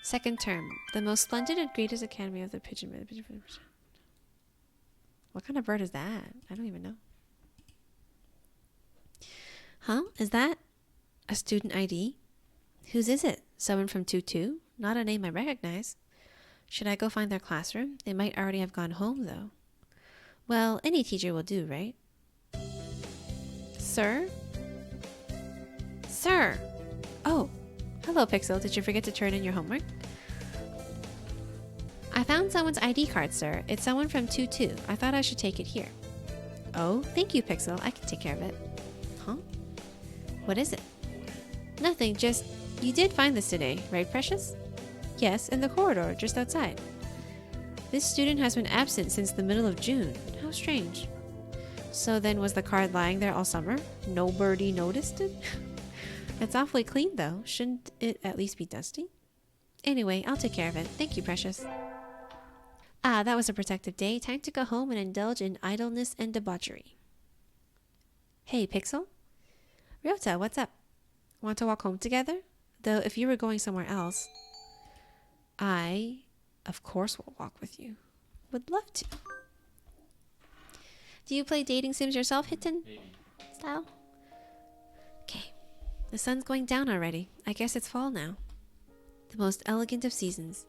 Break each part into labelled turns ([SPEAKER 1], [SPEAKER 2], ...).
[SPEAKER 1] Second term. The most splendid and greatest academy of the pigeon. What kind of bird is that? I don't even know. Huh? Is that a student ID? Whose is it? Someone from 2-2? Not a name I recognize. Should I go find their classroom? They might already have gone home, though. Well, any teacher will do, right? Sir? Sir! Oh, hello, Pixel. Did you forget to turn in your homework? I found someone's ID card, sir. It's someone from 2-2. I thought I should take it here. Oh, thank you, Pixel. I can take care of it. Huh? What is it? Nothing, just... You did find this today, right, Precious? Yes, in the corridor, just outside. This student has been absent since the middle of June. How strange. So then was the card lying there all summer? Nobody noticed it? It's awfully clean, though. Shouldn't it at least be dusty? Anyway, I'll take care of it. Thank you, Precious. Ah, that was a productive day. Time to go home and indulge in idleness and debauchery. Hey, Pixel? Ryota, what's up? Want to walk home together? Though if you were going somewhere else, I, of course, will walk with you. Would love to. Do you play dating sims yourself, Hitten? Style? Okay. The sun's going down already. I guess it's fall now. The most elegant of seasons.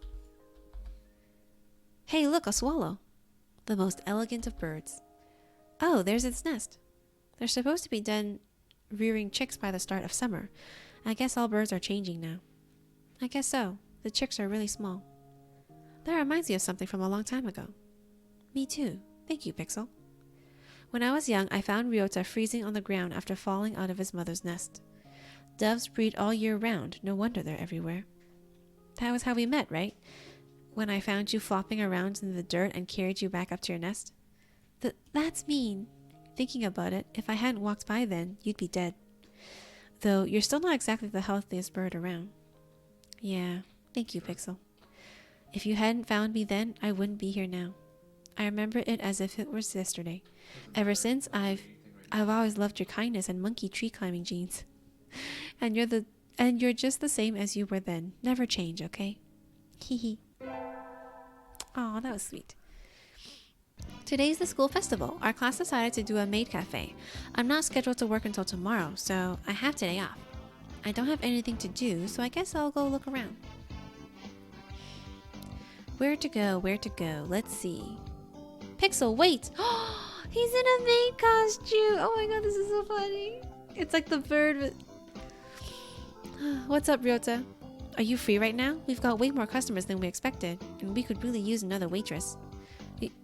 [SPEAKER 1] Hey, look, a swallow. The most elegant of birds. Oh, there's its nest. They're supposed to be done rearing chicks by the start of summer. I guess all birds are changing now. I guess so. The chicks are really small. That reminds me of something from a long time ago. Me too. Thank you, Pixel. When I was young, I found Ryota freezing on the ground after falling out of his mother's nest. Doves breed all year round. No wonder they're everywhere. That was how we met, right? When I found you flopping around in the dirt and carried you back up to your nest. That's mean. Thinking about it, if I hadn't walked by then, you'd be dead. Though you're still not exactly the healthiest bird around. Yeah, thank you, Pixel. If you hadn't found me then, I wouldn't be here now. I remember it as if it was yesterday. Ever since, I've always loved your kindness and monkey tree climbing genes. And you're just the same as you were then. Never change, okay? Hee. Aw, that was sweet. Today's the school festival. Our class decided to do a maid cafe. I'm not scheduled to work until tomorrow, so I have today off. I don't have anything to do, so I guess I'll go look around. Where to go? Let's see. Pixel, wait! He's in a maid costume! Oh my god, this is so funny. It's like the bird with... What's up, Ryota? Are you free right now? We've got way more customers than we expected, and we could really use another waitress.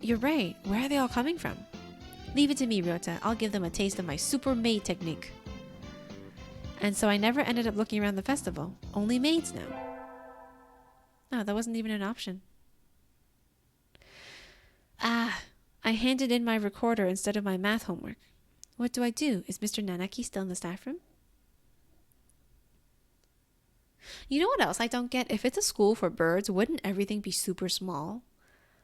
[SPEAKER 1] You're right. Where are they all coming from? Leave it to me, Ryota. I'll give them a taste of my super maid technique. And so I never ended up looking around the festival. Only maids now. Oh, that wasn't even an option. Ah, I handed in my recorder instead of my math homework. What do I do? Is Mr. Nageki still in the staff room? You know what else I don't get? If it's a school for birds, wouldn't everything be super small?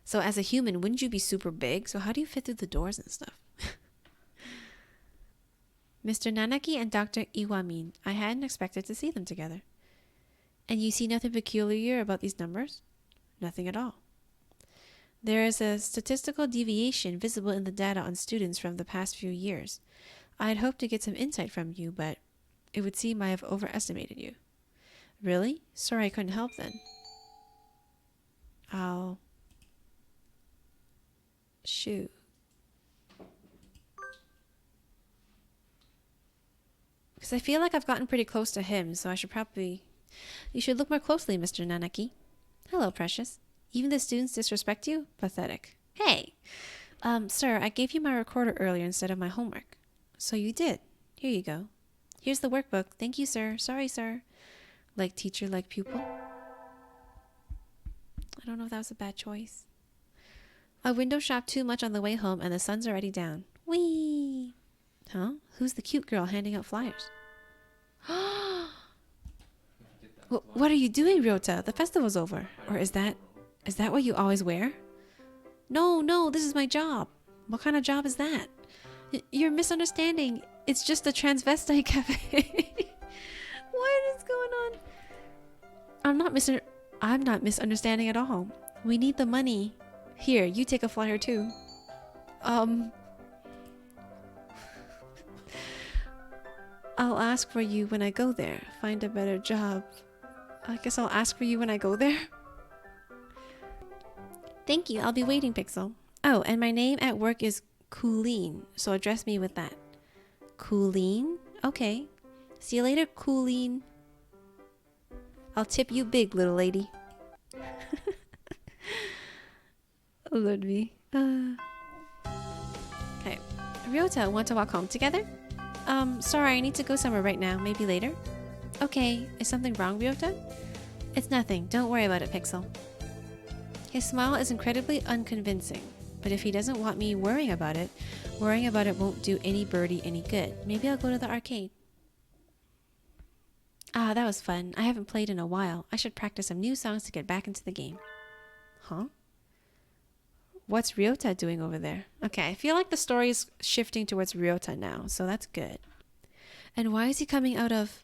[SPEAKER 1] So as a human, wouldn't you be super big? So how do you fit through the doors and stuff? Mr. Nageki and Dr. Iwamin. I hadn't expected to see them together. And you see nothing peculiar about these numbers? Nothing at all. There is a statistical deviation visible in the data on students from the past few years. I had hoped to get some insight from you, but it would seem I have overestimated you. Really? Sorry I couldn't help then. I'll... shoot. Because I feel like I've gotten pretty close to him, so I should probably... You should look more closely, Mr. Nageki. Hello, Precious. Even the students disrespect you? Pathetic. Hey! Sir, I gave you my recorder earlier instead of my homework. So you did. Here you go. Here's the workbook. Thank you, sir. Sorry, sir. Like teacher, like pupil. I don't know if that was a bad choice. I window shopped too much on the way home and the sun's already down. Whee! Huh? Who's the cute girl handing out flyers? What are you doing, Ryota? The festival's over. Or is that what you always wear? No, this is my job. What kind of job is that? You're misunderstanding. It's just a transvestite cafe. What is going on? I'm not I'm not misunderstanding at all. We need the money. Here, you take a flyer too. I'll ask for you when I go there. Find a better job. I guess I'll ask for you when I go there. Thank you. I'll be waiting, Pixel. Oh, and my name at work is Cooleen, so address me with that. Cooleen? Okay. See you later, Cooleen. I'll tip you big, little lady. Lord me. Okay. Ryota, want to walk home together? Sorry, I need to go somewhere right now. Maybe later? Okay. Is something wrong, Ryota? It's nothing. Don't worry about it, Pixel. His smile is incredibly unconvincing, but if he doesn't want me worrying about it won't do any birdie any good. Maybe I'll go to the arcade. Ah, that was fun. I haven't played in a while. I should practice some new songs to get back into the game. Huh? What's Ryota doing over there? Okay, I feel like the story is shifting towards Ryota now, so that's good. And why is he coming out of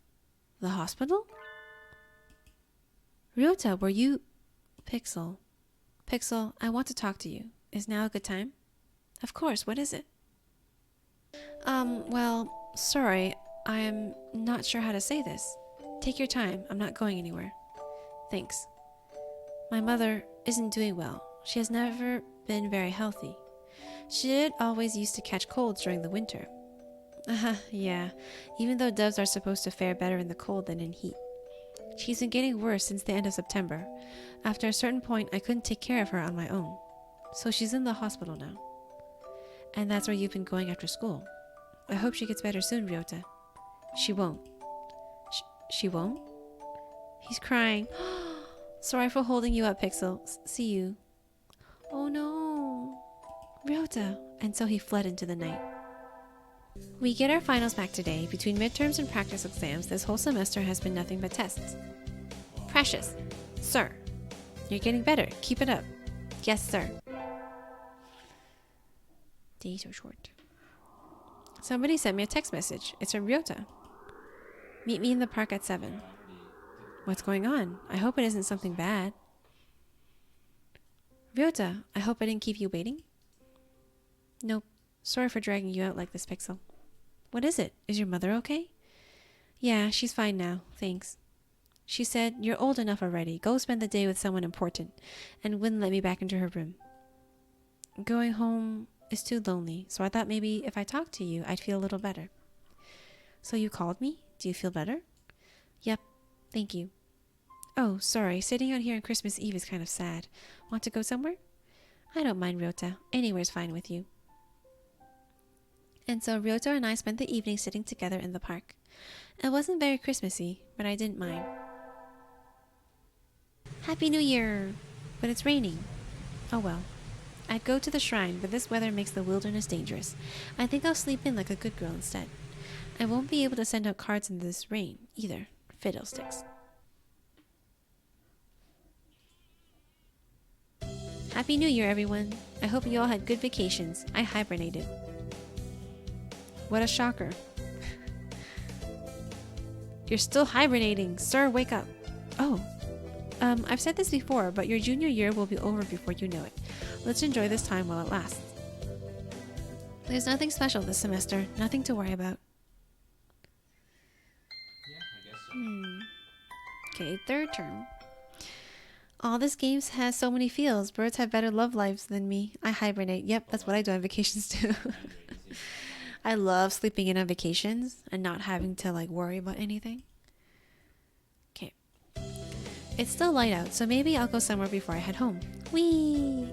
[SPEAKER 1] the hospital? Ryota, were you... Pixel. Pixel, I want to talk to you. Is now a good time? Of course, what is it? Well, sorry. I'm not sure how to say this. Take your time. I'm not going anywhere. Thanks. My mother isn't doing well. She has never been very healthy. She did always used to catch colds during the winter. Yeah. Even though doves are supposed to fare better in the cold than in heat. She's been getting worse since the end of September. After a certain point, I couldn't take care of her on my own. So she's in the hospital now. And that's where you've been going after school. I hope she gets better soon, Ryota. She won't. She won't? He's crying. Sorry for holding you up, Pixel. See you. Oh no. Ryota. And so he fled into the night. We get our finals back today. Between midterms and practice exams, this whole semester has been nothing but tests. Precious. Sir. You're getting better. Keep it up. Yes, sir. Days are short. Somebody sent me a text message. It's from Ryota. Meet me in the park at 7. What's going on? I hope it isn't something bad. Ryota, I hope I didn't keep you waiting. Nope. Sorry for dragging you out like this, Pixel. What is it? Is your mother okay? Yeah, she's fine now. Thanks. She said, you're old enough already. Go spend the day with someone important, and wouldn't let me back into her room. Going home is too lonely, so I thought maybe if I talked to you, I'd feel a little better. So you called me? Do you feel better? Yep. Thank you. Oh, sorry. Sitting out here on Christmas Eve is kind of sad. Want to go somewhere? I don't mind, Ryota. Anywhere's fine with you. And so Ryota and I spent the evening sitting together in the park. It wasn't very Christmassy, but I didn't mind. Happy New Year! But it's raining. Oh well. I'd go to the shrine, but this weather makes the wilderness dangerous. I think I'll sleep in like a good girl instead. I won't be able to send out cards in this rain, either. Fiddlesticks. Happy New Year, everyone. I hope you all had good vacations. I hibernated. What a shocker. You're still hibernating. Sir, wake up. Oh. I've said this before, but your junior year will be over before you know it. Let's enjoy this time while it lasts. There's nothing special this semester. Nothing to worry about. Okay, third term. All this games has so many feels. Birds have better love lives than me. I hibernate. Yep, that's what I do on vacations too. I love sleeping in on vacations and not having to like worry about anything. Okay. It's still light out, so maybe I'll go somewhere before I head home. Whee!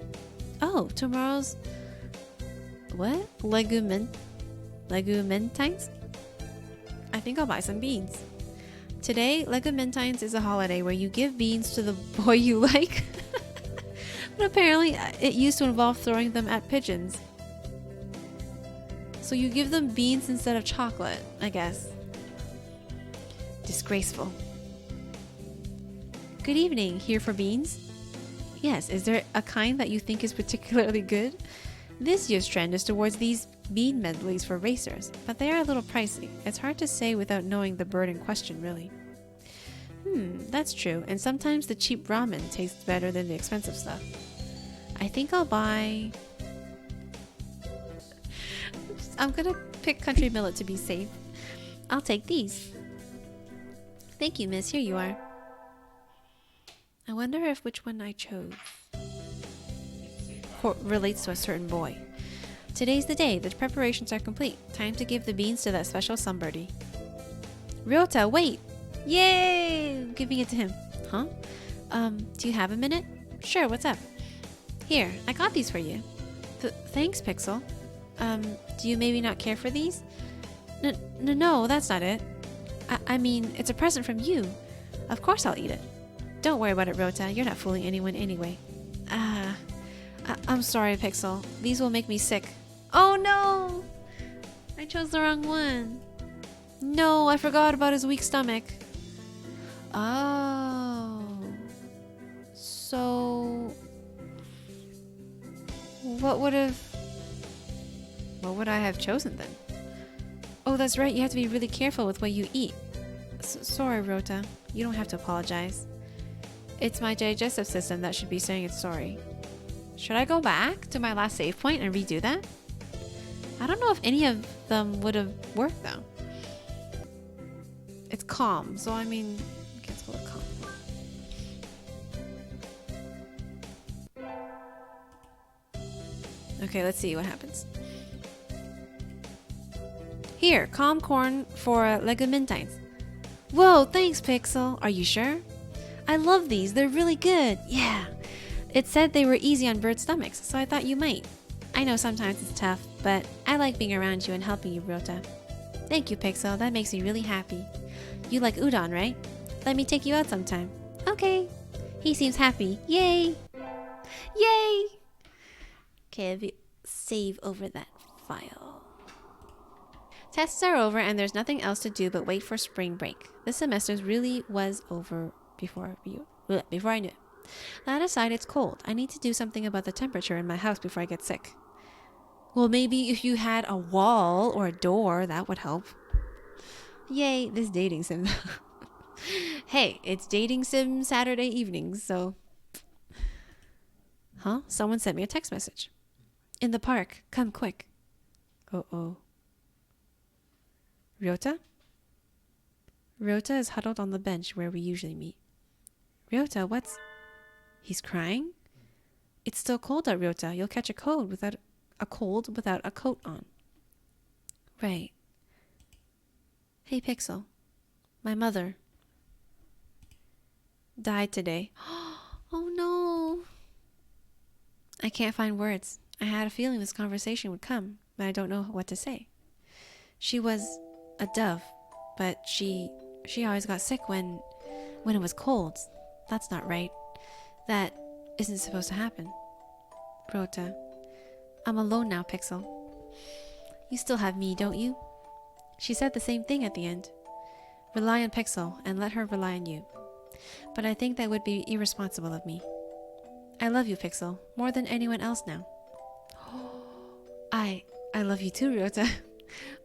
[SPEAKER 1] Oh, tomorrow's... What? Legumentimes? I think I'll buy some beans. Today, Legumentimes is a holiday where you give beans to the boy you like. But apparently, it used to involve throwing them at pigeons. So you give them beans instead of chocolate, I guess. Disgraceful. Good evening. Here for beans? Yes, is there a kind that you think is particularly good? This year's trend is towards these bean medleys for racers, but they are a little pricey. It's hard to say without knowing the bird in question, really. That's true. And sometimes the cheap ramen tastes better than the expensive stuff. I think I'll buy... I'm gonna pick country millet to be safe. I'll take these. Thank you, miss. Here you are. I wonder if which one I chose relates to a certain boy. Today's the day. The preparations are complete. Time to give the beans to that special somebody. Ryota, wait! Yay! Giving it to him. Huh? Do you have a minute? Sure, what's up? Here, I got these for you. Thanks, Pixel. Do you maybe not care for these? No, that's not it. I mean, it's a present from you. Of course I'll eat it. Don't worry about it, Ryota. You're not fooling anyone anyway. I'm sorry, Pixel. These will make me sick. Oh no! I chose the wrong one. No, I forgot about his weak stomach. Oh. So... What would I have chosen then? Oh, that's right. You have to be really careful with what you eat. Sorry, Ryota. You don't have to apologize. It's my digestive system that should be saying it's sorry. Should I go back to my last save point and redo that? I don't know if any of them would have worked though. It's calm, so I mean, let's go with calm. Okay, let's see what happens. Here, calm corn for legumentites. Whoa, thanks, Pixel. Are you sure? I love these. They're really good. Yeah. It said they were easy on bird stomachs, so I thought you might. I know sometimes it's tough, but I like being around you and helping you, Ryota. Thank you, Pixel. That makes me really happy. You like udon, right? Let me take you out sometime. Okay. He seems happy. Yay! Yay! Okay, save over that file. Tests are over and there's nothing else to do but wait for spring break. This semester really was over before I knew it. That aside, it's cold. I need to do something about the temperature in my house before I get sick. Well, maybe if you had a wall or a door, that would help. Yay, this dating sim. Hey, it's dating sim Saturday evenings, so... Huh? Someone sent me a text message. In the park. Come quick. Uh-oh. Ryota? Ryota is huddled on the bench where we usually meet. Ryota, what's... He's crying? It's still cold out, Ryota. You'll catch a cold without a coat on. Right. Hey, Pixel. My mother died today. Oh no. I can't find words. I had a feeling this conversation would come, but I don't know what to say. She was a dove, but she always got sick when it was cold. That's not right. That isn't supposed to happen. Ryota, I'm alone now, Pixel. You still have me, don't you? She said the same thing at the end. Rely on Pixel and let her rely on you. But I think that would be irresponsible of me. I love you, Pixel, more than anyone else now. I love you too, Ryota.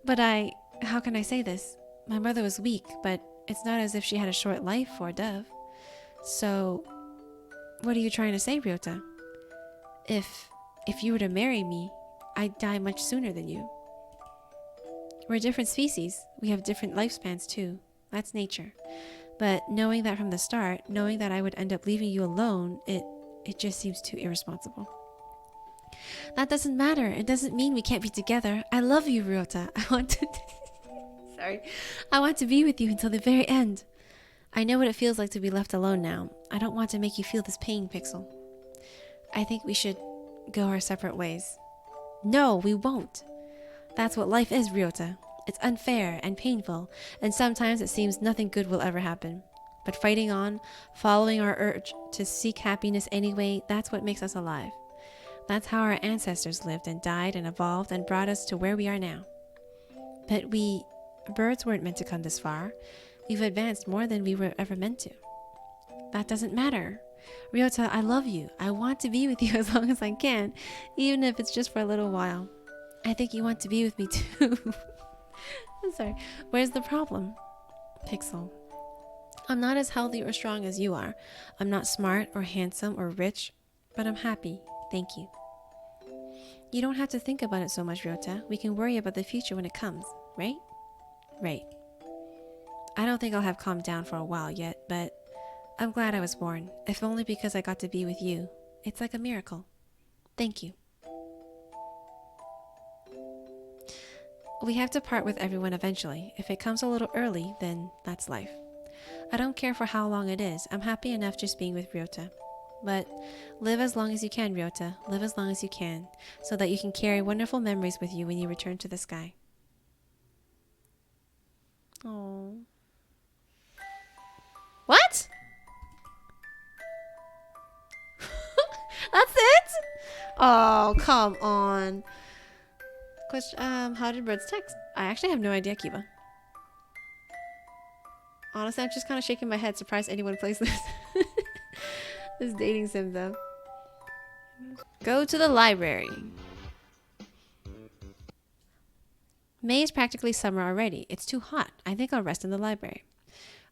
[SPEAKER 1] But how can I say this? My mother was weak, but it's not as if she had a short life for a dove. So, what are you trying to say, Ryota? If you were to marry me, I'd die much sooner than you. We're different species. We have different lifespans too. That's nature. But knowing that from the start, knowing that I would end up leaving you alone, it just seems too irresponsible. That doesn't matter. It doesn't mean we can't be together. I love you, Ryota. I want to be with you until the very end. I know what it feels like to be left alone now. I don't want to make you feel this pain, Pixel. I think we should go our separate ways. No, we won't. That's what life is, Ryota. It's unfair and painful, and sometimes it seems nothing good will ever happen. But fighting on, following our urge to seek happiness anyway, that's what makes us alive. That's how our ancestors lived and died and evolved and brought us to where we are now. But birds weren't meant to come this far. We've advanced more than we were ever meant to. That doesn't matter. Ryota, I love you. I want to be with you as long as I can, even if it's just for a little while. I think you want to be with me too. I'm sorry. Where's the problem? Pixel. I'm not as healthy or strong as you are. I'm not smart or handsome or rich, but I'm happy. Thank you. You don't have to think about it so much, Ryota. We can worry about the future when it comes, right? Right. I don't think I'll have calmed down for a while yet, but I'm glad I was born, if only because I got to be with you. It's like a miracle. Thank you. We have to part with everyone eventually. If it comes a little early, then that's life. I don't care for how long it is. I'm happy enough just being with Ryota. But live as long as you can, Ryota. Live as long as you can, so that you can carry wonderful memories with you when you return to the sky. Oh. What? That's it? Oh, come on. Question, how did birds text? I actually have no idea, Kiba. Honestly, I'm just kind of shaking my head, surprised anyone plays this. This dating sim, though. Go to the library. May is practically summer already. It's too hot. I think I'll rest in the library.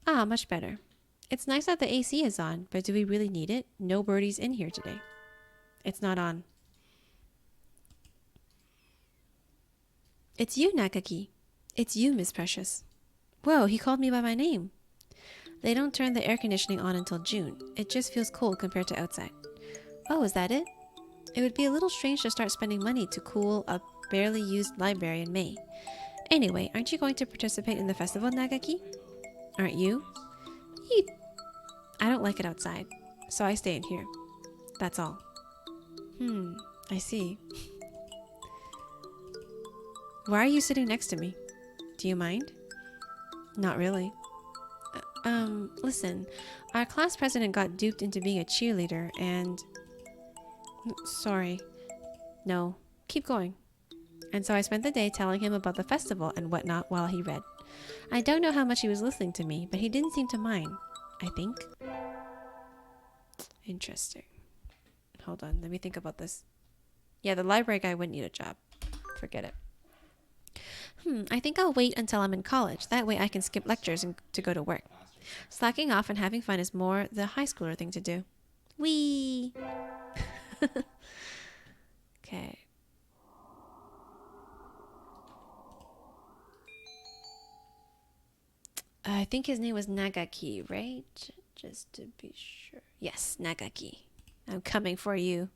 [SPEAKER 1] Ah, much better. It's nice that the AC is on, but do we really need it? No birdies in here today. It's not on. It's you, Nageki. It's you, Miss Precious. Whoa, he called me by my name. They don't turn the air conditioning on until June. It just feels cold compared to outside. Oh, is that it? It would be a little strange to start spending money to cool a barely used library in May. Anyway, aren't you going to participate in the festival, Nageki? Aren't you? I don't like it outside, so I stay in here. That's all. I see. Why are you sitting next to me? Do you mind? Not really. Listen, our class president got duped into being a cheerleader and... Sorry. No, keep going. And so I spent the day telling him about the festival and whatnot while he read. I don't know how much he was listening to me, but he didn't seem to mind, I think. Interesting. Hold on, let me think about this. Yeah, the library guy wouldn't need a job. Forget it. I think I'll wait until I'm in college. That way I can skip lectures and to go to work. Slacking off and having fun is more the high schooler thing to do. Whee! Okay. I think his name was Nageki, right? Just to be sure. Yes, Nageki. I'm coming for you.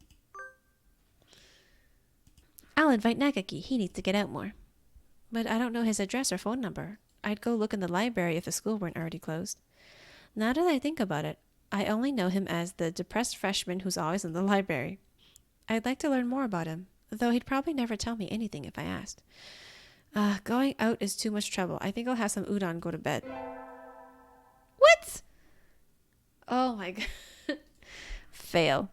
[SPEAKER 1] I'll invite Nageki. He needs to get out more. But I don't know his address or phone number. I'd go look in the library if the school weren't already closed. Now that I think about it, I only know him as the depressed freshman who's always in the library. I'd like to learn more about him, though he'd probably never tell me anything if I asked. Going out is too much trouble. I think I'll have some udon and go to bed. What? Oh my god. Fail.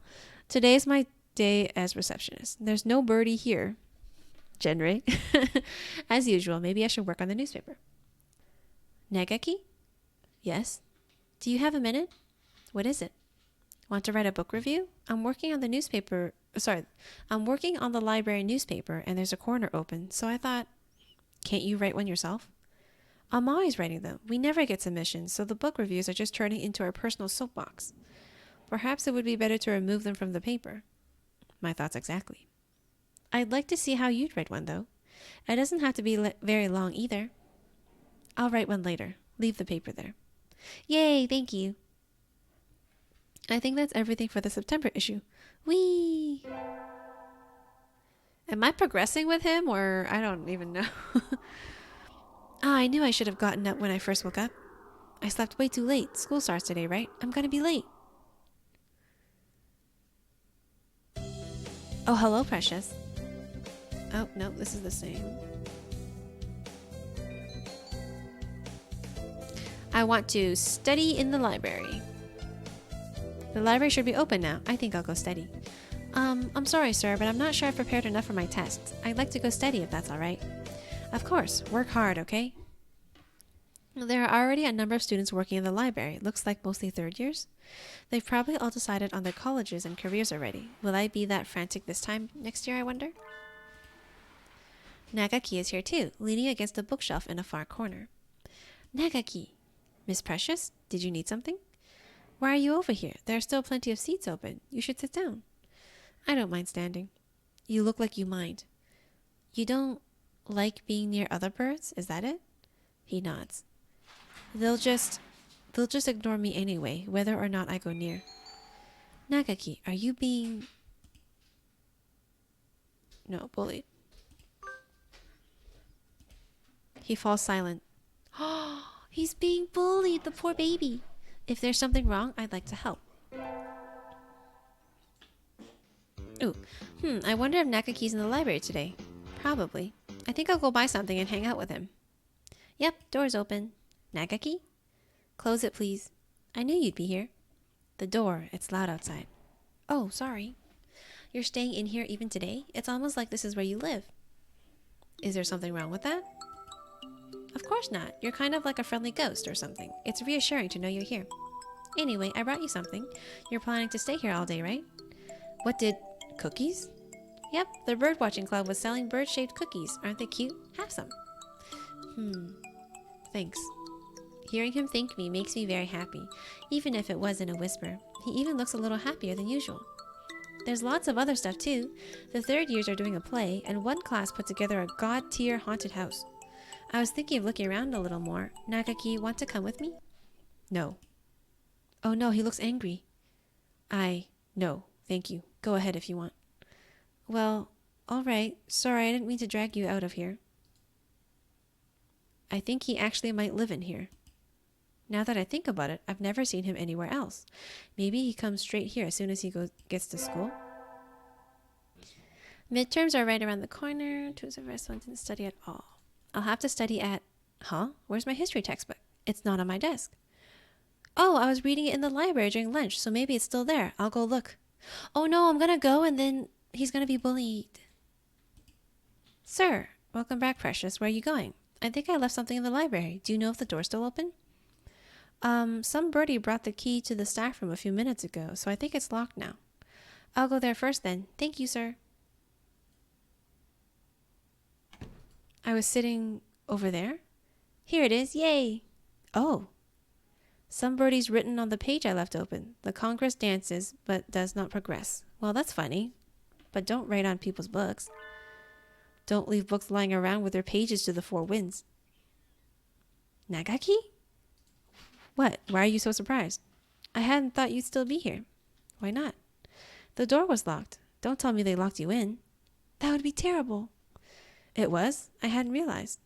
[SPEAKER 1] Today's my day as receptionist. There's no birdie here. Genre. As usual, maybe I should work on the newspaper. Nageki? Yes? Do you have a minute? What is it? Want to write a book review? I'm working on the newspaper. I'm working on the library newspaper and there's a corner open, so I thought, can't you write one yourself? I'm always writing them. We never get submissions, so the book reviews are just turning into our personal soapbox. Perhaps it would be better to remove them from the paper. My thoughts exactly. I'd like to see how you'd write one, though. It doesn't have to be very long either. I'll write one later. Leave the paper there. Yay, thank you. I think that's everything for the September issue. Whee! Am I progressing with him, or I don't even know. I knew I should have gotten up when I first woke up. I slept way too late. School starts today, right? I'm gonna be late. Oh, hello, Precious. Oh, no, this is the same. I want to study in the library. The library should be open now. I think I'll go study. I'm sorry, sir, but I'm not sure I've prepared enough for my tests. I'd like to go study if that's all right. Of course. Work hard, okay? There are already a number of students working in the library. Looks like mostly third years. They've probably all decided on their colleges and careers already. Will I be that frantic this time next year, I wonder? Nageki is here too, leaning against a bookshelf in a far corner. Nageki! Miss Precious? Did you need something? Why are you over here? There are still plenty of seats open. You should sit down. I don't mind standing. You look like you mind. You don't like being near other birds? Is that it? He nods. They'll just ignore me anyway, whether or not I go near. Nageki, are you being... No, bullied. He falls silent. Oh, he's being bullied, the poor baby. If there's something wrong, I'd like to help. Ooh, I wonder if Nageki's in the library today. Probably. I think I'll go buy something and hang out with him. Yep, door's open. Nageki? Close it, please. I knew you'd be here. The door, it's loud outside. Oh, sorry. You're staying in here even today? It's almost like this is where you live. Is there something wrong with that? Of course not. You're kind of like a friendly ghost or something. It's reassuring to know you're here. Anyway, I brought you something. You're planning to stay here all day, right? What did... Cookies? Yep, the bird-watching club was selling bird-shaped cookies. Aren't they cute? Have some. Thanks. Hearing him thank me makes me very happy, even if it was in a whisper. He even looks a little happier than usual. There's lots of other stuff too. The third years are doing a play, and one class put together a god-tier haunted house. I was thinking of looking around a little more. Nageki, want to come with me? No. Oh no, he looks angry. No, thank you. Go ahead if you want. Well, alright. Sorry, I didn't mean to drag you out of here. I think he actually might live in here. Now that I think about it, I've never seen him anywhere else. Maybe he comes straight here as soon as he gets to school. Midterms are right around the corner. Tuesday rest one didn't study at all. I'll have to study at... Huh? Where's my history textbook? It's not on my desk. Oh, I was reading it in the library during lunch, so maybe it's still there. I'll go look. Oh no, I'm gonna go and then he's gonna be bullied. Sir, welcome back, Precious. Where are you going? I think I left something in the library. Do you know if the door's still open? Some birdie brought the key to the staff room a few minutes ago, so I think it's locked now. I'll go there first then. Thank you, sir. I was sitting over there. Here it is. Yay! Oh. Some birdie's written on the page I left open. The Congress dances, but does not progress. Well, that's funny. But don't write on people's books. Don't leave books lying around with their pages to the four winds. Nageki? What? Why are you so surprised? I hadn't thought you'd still be here. Why not? The door was locked. Don't tell me they locked you in. That would be terrible. It was? I hadn't realized.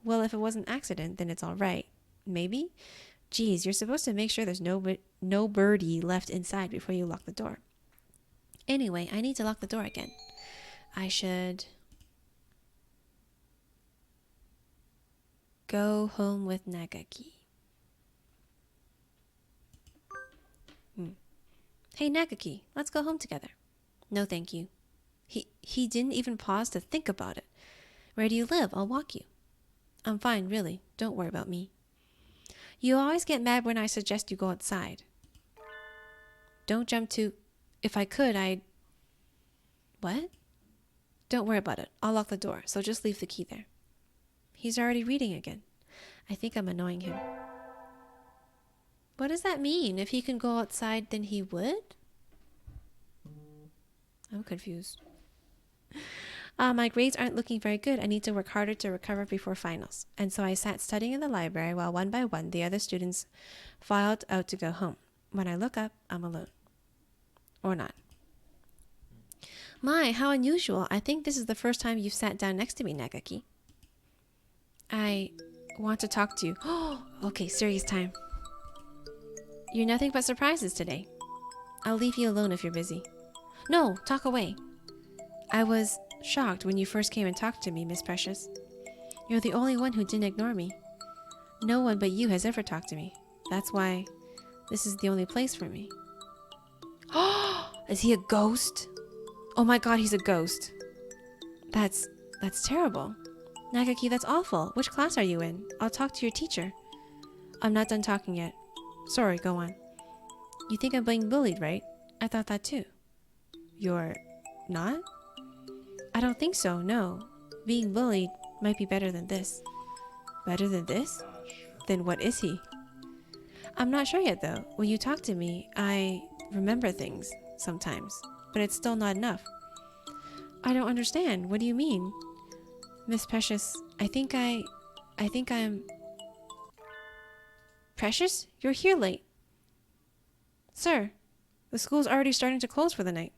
[SPEAKER 1] Well, if it was an accident, then it's all right. Maybe? Geez, you're supposed to make sure there's no birdie left inside before you lock the door. Anyway, I need to lock the door again. I should... go home with Nageki. Hey, Nageki, let's go home together. No, thank you. He didn't even pause to think about it. Where do you live? I'll walk you. I'm fine, really. Don't worry about me. You always get mad when I suggest you go outside. Don't jump to... If I could, I'd... What? Don't worry about it. I'll lock the door, so just leave the key there. He's already reading again. I think I'm annoying him. What does that mean? If he can go outside, then he would? I'm confused. My grades aren't looking very good. I need to work harder to recover before finals. And so I sat studying in the library while one by one the other students filed out to go home. When I look up, I'm alone. Or not. My, how unusual. I think this is the first time you've sat down next to me, Nageki. I want to talk to you. Oh, okay, serious time. You're nothing but surprises today. I'll leave you alone if you're busy. No, talk away. I was shocked when you first came and talked to me, Miss Precious. You're the only one who didn't ignore me. No one but you has ever talked to me. That's why this is the only place for me. Oh, is he a ghost? Oh my god, he's a ghost. That's terrible. Nageki, that's awful. Which class are you in? I'll talk to your teacher. I'm not done talking yet. Sorry, go on. You think I'm being bullied, right? I thought that too. You're not? I don't think so, no. Being bullied might be better than this. Better than this? Then what is he? I'm not sure yet though. When you talk to me, I remember things sometimes, but it's still not enough. I don't understand. What do you mean? Miss Precious, I think I'm... Precious? You're here late. Sir, the school's already starting to close for the night.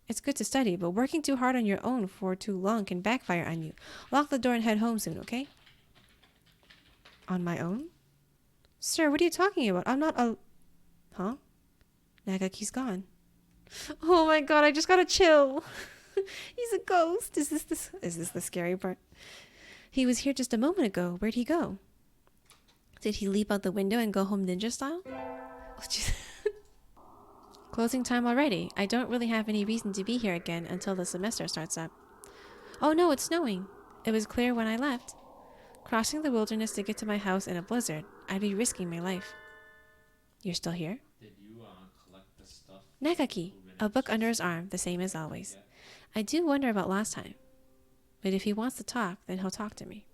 [SPEAKER 1] It's good to study, but working too hard on your own for too long can backfire on you. Lock the door and head home soon, okay? On my own? Sir, what are you talking about? I'm not a... Huh? Nagaki's gone. Oh my god, I just got a chill. He's a ghost. Is this the scary part? He was here just a moment ago. Where'd he go? Did he leap out the window and go home ninja style? Oh, closing time already. I don't really have any reason to be here again until the semester starts up. Oh no, it's snowing. It was clear when I left. Crossing the wilderness to get to my house in a blizzard, I'd be risking my life. You're still here?
[SPEAKER 2] Did you collect the stuff?
[SPEAKER 1] Nageki, a book under his arm, the same as always. I do wonder about last time. But if he wants to talk, then he'll talk to me.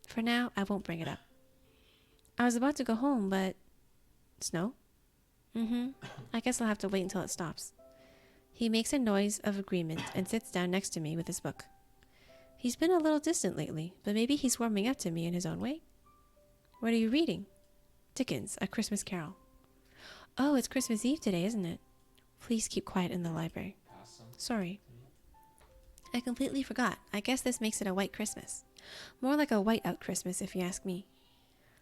[SPEAKER 1] For now, I won't bring it up. I was about to go home, but... Snow? I guess I'll have to wait until it stops. He makes a noise of agreement and sits down next to me with his book. He's been a little distant lately, but maybe he's warming up to me in his own way. What are you reading? Dickens, A Christmas Carol. Oh, it's Christmas Eve today, isn't it? Please keep quiet in the library. Sorry. I completely forgot. I guess this makes it a white Christmas. More like a white-out Christmas, if you ask me.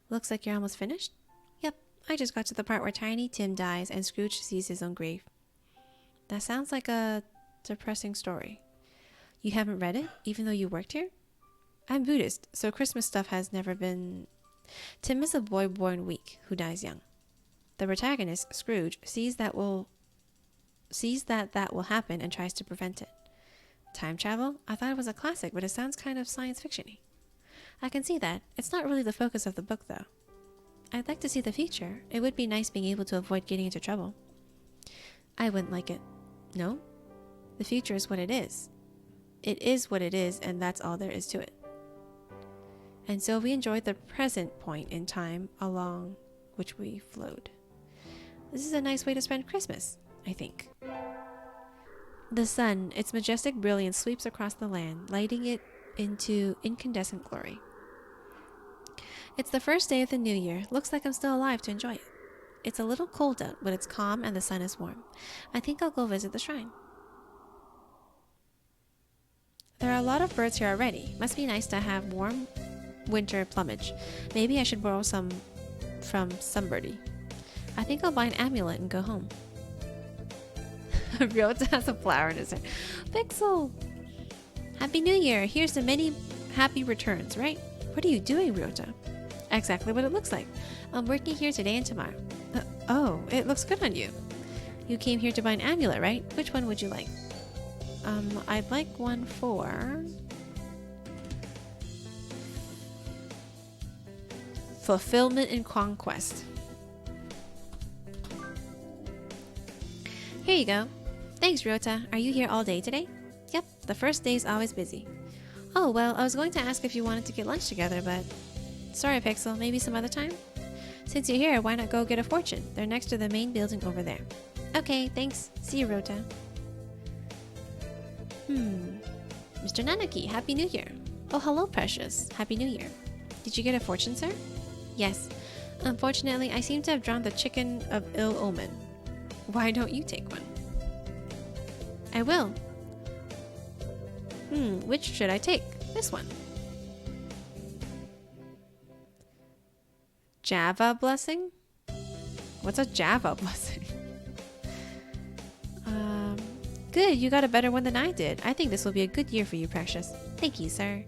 [SPEAKER 1] Looks like you're almost finished? Yep, I just got to the part where Tiny Tim dies and Scrooge sees his own grave. That sounds like a depressing story. You haven't read it, even though you worked here? I'm Buddhist, so Christmas stuff has never been... Tim is a boy born weak, who dies young. The protagonist, Scrooge, sees that will happen and tries to prevent it. Time travel? I thought it was a classic, but it sounds kind of science fiction-y. I can see that. It's not really the focus of the book, though. I'd like to see the future. It would be nice being able to avoid getting into trouble. I wouldn't like it. No? The future is what it is. It is what it is, and that's all there is to it. And so we enjoyed the present point in time along which we flowed. This is a nice way to spend Christmas, I think. The sun, its majestic brilliance sweeps across the land, lighting it into incandescent glory. It's the first day of the new year. Looks like I'm still alive to enjoy it. It's a little cold out, but it's calm and the sun is warm. I think I'll go visit the shrine. There are a lot of birds here already. Must be nice to have warm winter plumage. Maybe I should borrow some from somebody. I think I'll buy an amulet and go home. Ryota has a flower in his hair. Pixel! Happy New Year! Here's to many happy returns, right? What are you doing, Ryota? Exactly what it looks like. I'm working here today and tomorrow. Oh, it looks good on you. You came here to buy an amulet, right? Which one would you like? I'd like one for... Fulfillment and Conquest. Here you go. Thanks, Ryota. Are you here all day today? Yep, the first day's always busy. Oh, well, I was going to ask if you wanted to get lunch together, but... Sorry, Pixel, maybe some other time? Since you're here, why not go get a fortune? They're next to the main building over there. Okay, thanks. See you, Ryota. Mr. Nageki, Happy New Year. Oh, hello, Precious. Happy New Year. Did you get a fortune, sir? Yes. Unfortunately, I seem to have drawn the chicken of ill omen. Why don't you take one? I will. Which should I take? This one. Java blessing? What's a Java blessing? Good, you got a better one than I did. I think this will be a good year for you, Precious. Thank you, sir.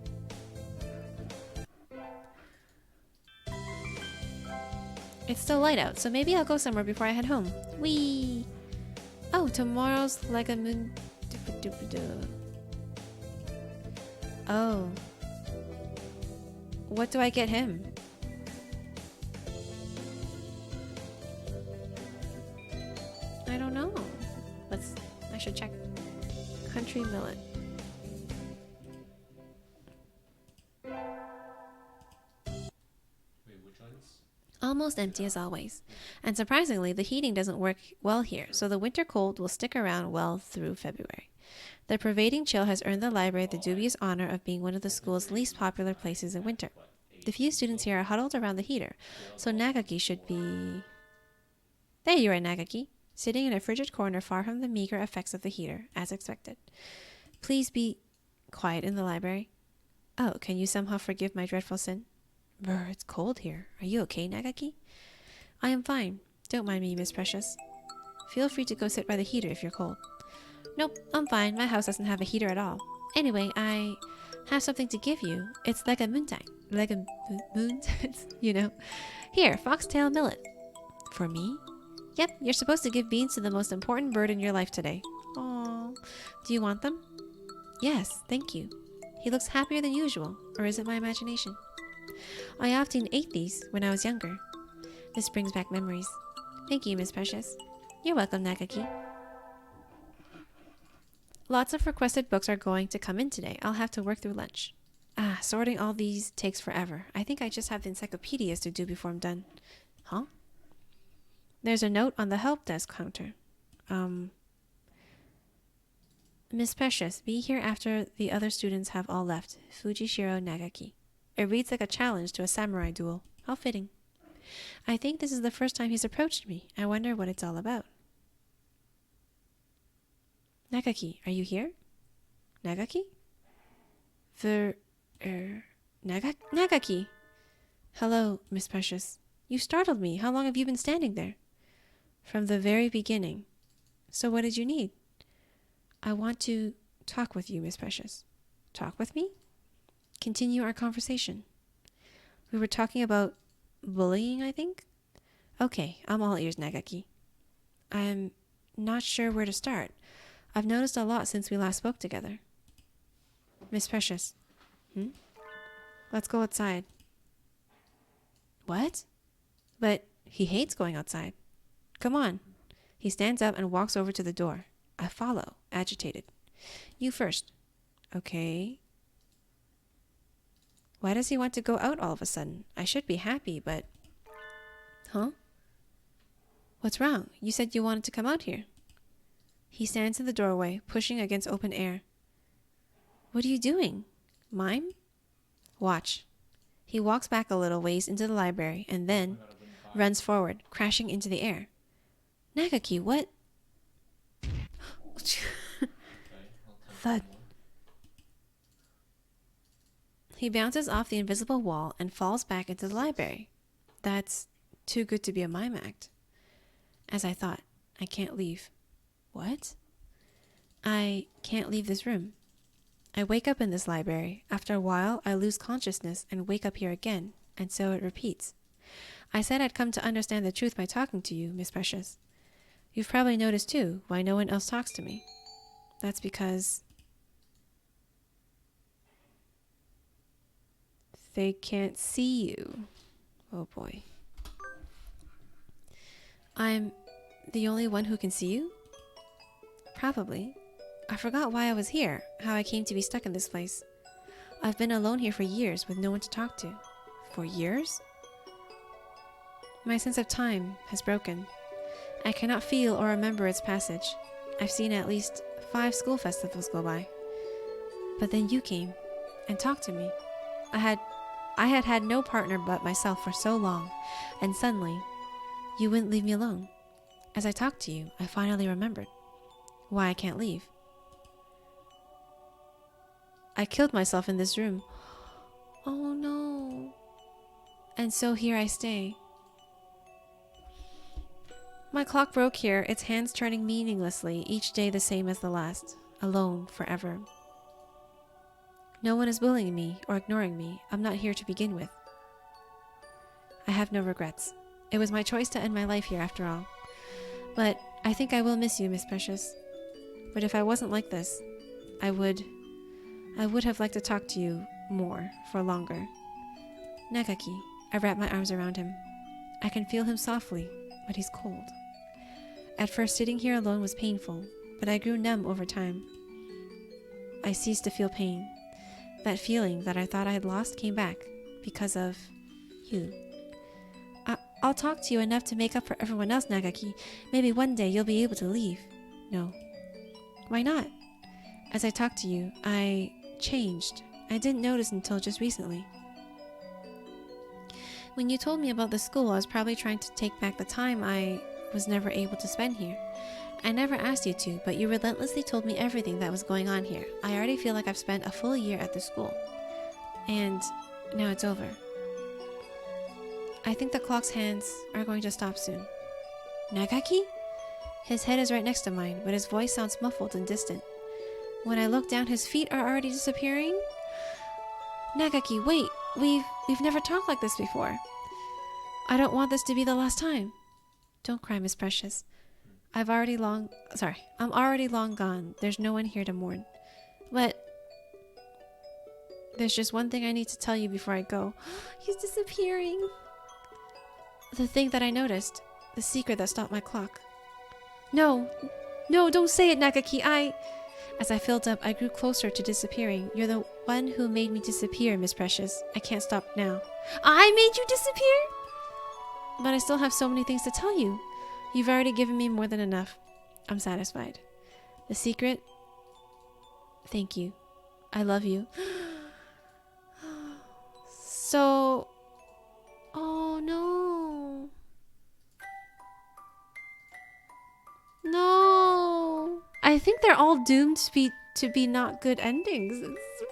[SPEAKER 1] It's still light out, so maybe I'll go somewhere before I head home. Whee! Oh, tomorrow's like a moon... Oh. What do I get him? I don't know. I should check. Country millet.
[SPEAKER 2] Wait, which ones?
[SPEAKER 1] Almost empty as always. And surprisingly, the heating doesn't work well here, so the winter cold will stick around well through February. The pervading chill has earned the library the dubious honor of being one of the school's least popular places in winter. The few students here are huddled around the heater, so Nageki should be... There you are, Nageki, sitting in a frigid corner far from the meager effects of the heater, as expected. Please be quiet in the library. Oh, can you somehow forgive my dreadful sin? Brr, it's cold here. Are you okay, Nageki? I am fine. Don't mind me, Miss Precious. Feel free to go sit by the heater if you're cold. Nope, I'm fine. My house doesn't have a heater at all. Anyway, I have something to give you. It's like a moontang. Like a moon, you know. Here, foxtail millet. For me? Yep, you're supposed to give beans to the most important bird in your life today. Aww. Do you want them? Yes, thank you. He looks happier than usual, or is it my imagination? I often ate these when I was younger. This brings back memories. Thank you, Miss Precious. You're welcome, Nageki. Lots of requested books are going to come in today. I'll have to work through lunch. Sorting all these takes forever. I think I just have the encyclopedias to do before I'm done. Huh? There's a note on the help desk counter. Miss Precious, be here after the other students have all left. Fujishiro Nageki. It reads like a challenge to a samurai duel. How fitting. I think this is the first time he's approached me. I wonder what it's all about. Nageki, are you here? Nageki? Nageki! Hello, Miss Precious. You startled me. How long have you been standing there? From the very beginning. So what did you need? I want to talk with you, Miss Precious. Talk with me? Continue our conversation. We were talking about bullying, I think? Okay, I'm all ears, Nageki. I'm not sure where to start. I've noticed a lot since we last spoke together. Miss Precious. Let's go outside. What? But he hates going outside. Come on. He stands up and walks over to the door. I follow, agitated. You first. Okay. Why does he want to go out all of a sudden? I should be happy, but... Huh? What's wrong? You said you wanted to come out here. He stands in the doorway, pushing against open air. What are you doing? Mime? Watch. He walks back a little ways into the library and then runs forward, crashing into the air. Nageki, what? Thud. He bounces off the invisible wall and falls back into the library. That's too good to be a mime act. As I thought, I can't leave. What? I can't leave this room. I wake up in this library. After a while, I lose consciousness and wake up here again, and so it repeats. I said I'd come to understand the truth by talking to you, Miss Precious. You've probably noticed, too, why no one else talks to me. That's because... they can't see you. Oh boy. I'm the only one who can see you? Probably. I forgot why I was here, how I came to be stuck in this place. I've been alone here for years with no one to talk to. For years? My sense of time has broken. I cannot feel or remember its passage. I've seen at least 5 school festivals go by. But then you came and talked to me. I had no partner but myself for so long, and suddenly, you wouldn't leave me alone. As I talked to you, I finally remembered why I can't leave. I killed myself in this room. Oh no. And so here I stay. My clock broke here, its hands turning meaninglessly, each day the same as the last, alone forever. No one is bullying me or ignoring me. I'm not here to begin with. I have no regrets. It was my choice to end my life here after all. But I think I will miss you, Miss Precious. But if I wasn't like this, I would have liked to talk to you more, for longer. Nageki, I wrap my arms around him. I can feel him softly, but he's cold. At first, sitting here alone was painful, but I grew numb over time. I ceased to feel pain. That feeling that I thought I had lost came back because of you. I'll talk to you enough to make up for everyone else, Nageki. Maybe one day you'll be able to leave. No. Why not? As I talked to you, I changed. I didn't notice until just recently. When you told me about the school, I was probably trying to take back the time I was never able to spend here. I never asked you to, but you relentlessly told me everything that was going on here. I already feel like I've spent a full year at the school. And now it's over. I think the clock's hands are going to stop soon. Nageki? His head is right next to mine, but his voice sounds muffled and distant. When I look down, his feet are already disappearing. Nageki, wait. We've never talked like this before. I don't want this to be the last time. Don't cry, Miss Precious. I'm already long gone. There's no one here to mourn. But there's just one thing I need to tell you before I go. He's disappearing. The thing that I noticed. The secret that stopped my clock. No, don't say it, Nageki. As I filled up, I grew closer to disappearing. You're the one who made me disappear, Miss Precious. I can't stop now. I made you disappear? But I still have so many things to tell you. You've already given me more than enough. I'm satisfied. The secret? Thank you. I love you. So... Oh, no. No. I think they're all doomed to be not good endings. It's